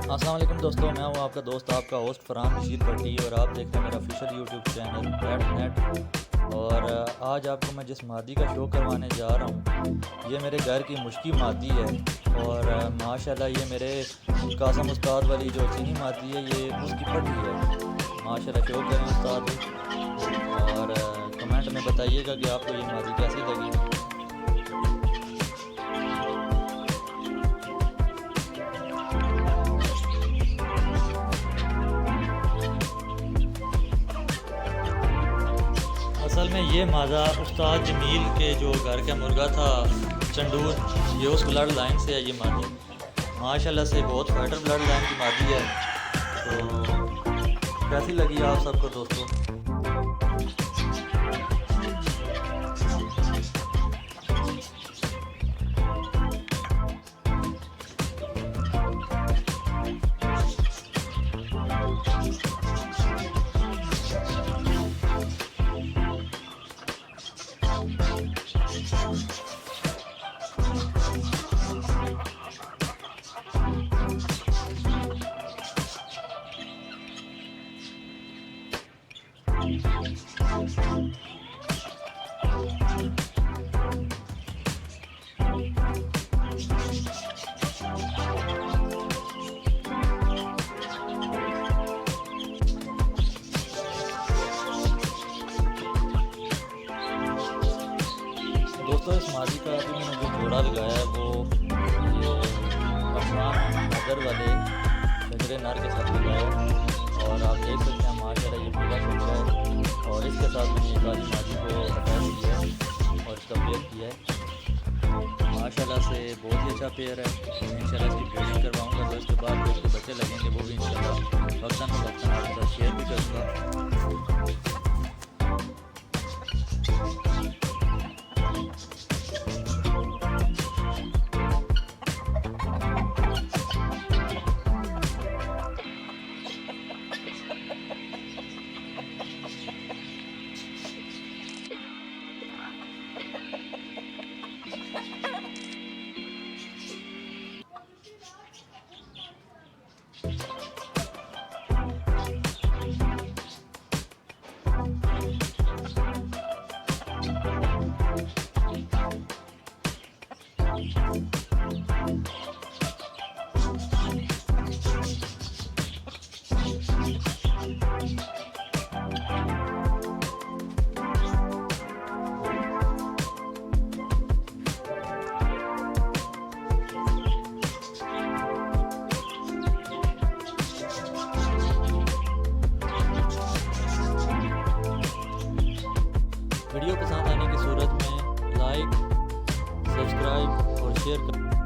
अस्सलाम वालेकुम दोस्तों, मैं हूं आपका दोस्त आपका होस्ट फरहान रशीद भट्टी और आप देख रहे हैं मेरा ऑफिशियल यूट्यूब चैनल नेट। और आज आपको मैं जिस मादी का शो करवाने जा रहा हूं ये मेरे घर की मुश्की मादी है। और माशाल्लाह ये मेरे कासम उस्ताद वाली जो चीनी मादी है ये उसकी पट्टी है। माशाल्लाह शो करें उस्ताद और कमेंट में बताइएगा कि आपको ये मादी कैसी लगी। असल में ये मादा उस्ताद जमील के जो घर का मुर्गा था चंडूर, ये उस ब्लड लाइन से है। ये मादी माशाल्लाह से बहुत फाइटर ब्लड लाइन की मादी है। तो कैसी लगी आप सबको दोस्तों? दोस्तों इस मादी का अभी मैंने जो जोड़ा लगाया है वो ये अफगान नगर वाले शजरे नार के साथ लगाया है। और आप देख सकते हैं माशाल्लाह ये पूरा छोटा है। और इसके साथ मैंने एक वाली मादी को अटैच किया है और इसका पेयर किया है। माशाल्लाह से बहुत ही अच्छा पेयर है। इंशाल्लाह इसकी ब्रीडिंग करवाऊँगा तो इसके बाद जो इसके बच्चे लगेंगे वो भी इंशाल्लाह वक्तन आपके साथ शेयर भी करूँगा। वीडियो पसंद आने की सूरत में लाइक, सब्सक्राइब और शेयर कर